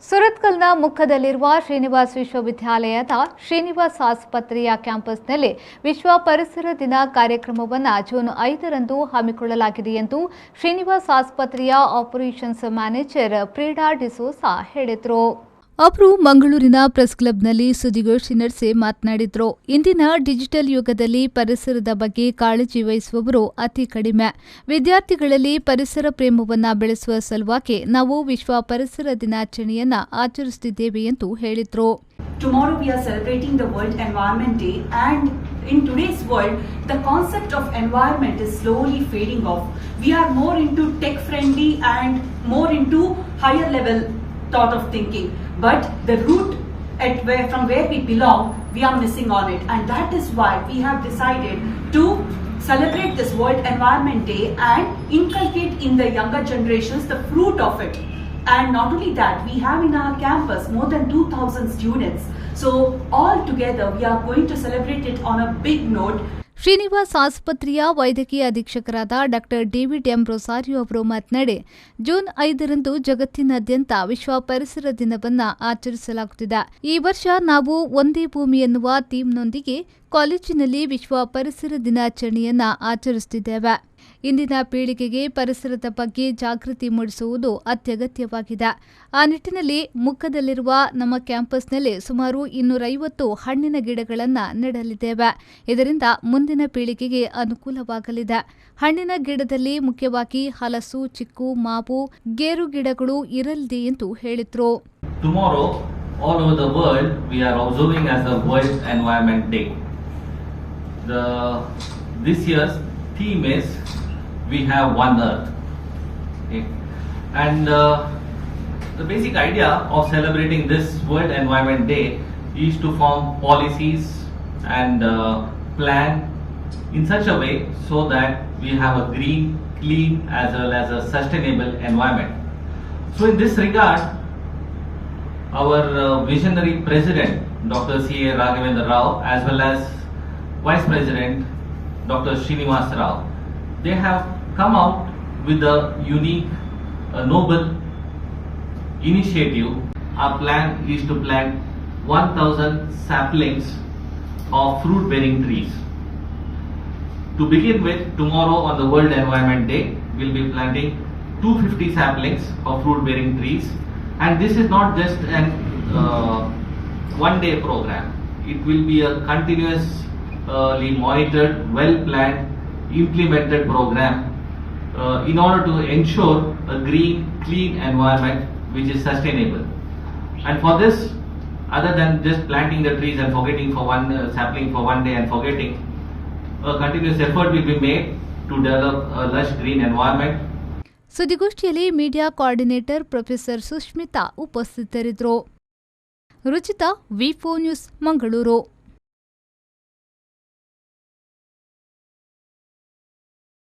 ಸುರತ್ಕಲ್ನ ಮುಕ್ಕದಲ್ಲಿರುವ ಶ್ರೀನಿವಾಸ್ ವಿಶ್ವವಿದ್ಯಾಲಯದ ಶ್ರೀನಿವಾಸ್ ಆಸ್ಪತ್ರೆಯ ಕ್ಯಾಂಪಸ್ನಲ್ಲಿ ವಿಶ್ವ ಪರಿಸರ ದಿನ ಕಾರ್ಯಕ್ರಮವನ್ನು ಜೂನ್ 5ರಂದು ಹಮ್ಮಿಕೊಳ್ಳಲಾಗಿದೆ ಎಂದು ಶ್ರೀನಿವಾಸ್ ಆಸ್ಪತ್ರೆಯ ಆಪರೇಷನ್ಸ್ ಮ್ಯಾನೇಜರ್ ಪ್ರೀಡಾ ಡಿಸೋಸಾ ಹೇಳಿದರು. ಅವರು ಮಂಗಳೂರಿನ ಪ್ರೆಸ್ ಕ್ಲಬ್ನಲ್ಲಿ ಸುದ್ದಿಗೋಷ್ಠಿ ನಡೆಸಿ ಮಾತನಾಡಿದರು. ಇಂದಿನ ಡಿಜಿಟಲ್ ಯುಗದಲ್ಲಿ ಪರಿಸರದ ಬಗ್ಗೆ ಕಾಳಜಿ ವಹಿಸುವವರು ಅತಿ ಕಡಿಮೆ. ವಿದ್ಯಾರ್ಥಿಗಳಲ್ಲಿ ಪರಿಸರ ಪ್ರೇಮವನ್ನು ಬೆಳೆಸುವ ಸಲುವಾಗಿ ನಾವು ವಿಶ್ವ ಪರಿಸರ ದಿನಾಚರಣೆಯನ್ನು ಆಚರಿಸುತ್ತಿದ್ದೇವೆ ಎಂದು ಹೇಳಿದರು. Tomorrow we are celebrating the World Environment Day, and in today's world the concept of environment is slowly fading off. We are more into tech friendly and more into higher level thought of thinking, but the root from where we belong, we are missing on it, and that is why we have decided to celebrate this World Environment Day and inculcate in the younger generations the fruit of it. And not only that, we have in our campus more than 2,000 students, so all together we are going to celebrate it on a big note. Srinivas ಆಸ್ಪತ್ರೆಯ ವೈದ್ಯಕೀಯ ಅಧೀಕ್ಷಕರಾದ ಡಾ David M Rosario ಅವರು ಮಾತನಾಡಿ, June 5ರಂದು ಜಗತ್ತಿನಾದ್ಯಂತ ವಿಶ್ವ ಪರಿಸರ ದಿನವನ್ನು ಆಚರಿಸಲಾಗುತ್ತಿದೆ. ಈ ವರ್ಷ ನಾವು ಒಂದೇ ಭೂಮಿ ಎನ್ನುವ ಥೀಮ್ನೊಂದಿಗೆ ಕಾಲೇಜಿನಲ್ಲಿ ವಿಶ್ವ ಪರಿಸರ ದಿನಾಚರಣೆಯನ್ನು ಆಚರಿಸುತ್ತಿದ್ದೇವೆ. ಇಂದಿನ ಪೀಳಿಗೆಗೆ ಪರಿಸರದ ಬಗ್ಗೆ ಜಾಗೃತಿ ಮೂಡಿಸುವುದು ಅತ್ಯಗತ್ಯವಾಗಿದೆ. ಆ ನಿಟ್ಟಿನಲ್ಲಿ ಮುಕ್ಕದಲ್ಲಿರುವ ನಮ್ಮ ಕ್ಯಾಂಪಸ್ನಲ್ಲಿ ಸುಮಾರು 250 ಹಣ್ಣಿನ ಗಿಡಗಳನ್ನು ನೆಡಲಿದ್ದೇವೆ. ಇದರಿಂದ ಮುಂದಿನ ಪೀಳಿಗೆಗೆ ಅನುಕೂಲವಾಗಲಿದೆ. ಹಣ್ಣಿನ ಗಿಡದಲ್ಲಿ ಮುಖ್ಯವಾಗಿ ಹಲಸು, ಚಿಕ್ಕು, ಮಾವು, ಗೇರು ಗಿಡಗಳು ಇರಲಿದೆ ಎಂದು ಹೇಳಿದರು. Tomorrow, all over the world, we are observing as the World Environment Day. This year's theme is we have one earth, okay? And the basic idea of celebrating this World Environment Day is to form policies and plan in such a way so that we have a green, clean as well as a sustainable environment. So in this regard, our visionary president Dr. C.A. Raghavendra Rao as well as Vice President Dr. Srinivas Rao, they have come out with a unique, noble initiative. Our plan is to plant 1,000 saplings of fruit-bearing trees. To begin with, tomorrow on the World Environment Day, we'll be planting 250 saplings of fruit-bearing trees, and this is not just an one-day program. It will be a continuously monitored, well-planned, implemented program in order to ensure a green, clean environment which is sustainable. And for this, other than just planting the trees and forgetting for one sapling for one day and forgetting, a continuous effort will be made to develop a lush green environment. ಸುದ್ದಿಗೋಷ್ಠಿಯಲ್ಲಿ media coordinator professor Sushmita ಉಪಸ್ಥಿತರಿದ್ದರು. Ruchita, ವಿ4 news, Mangaluru.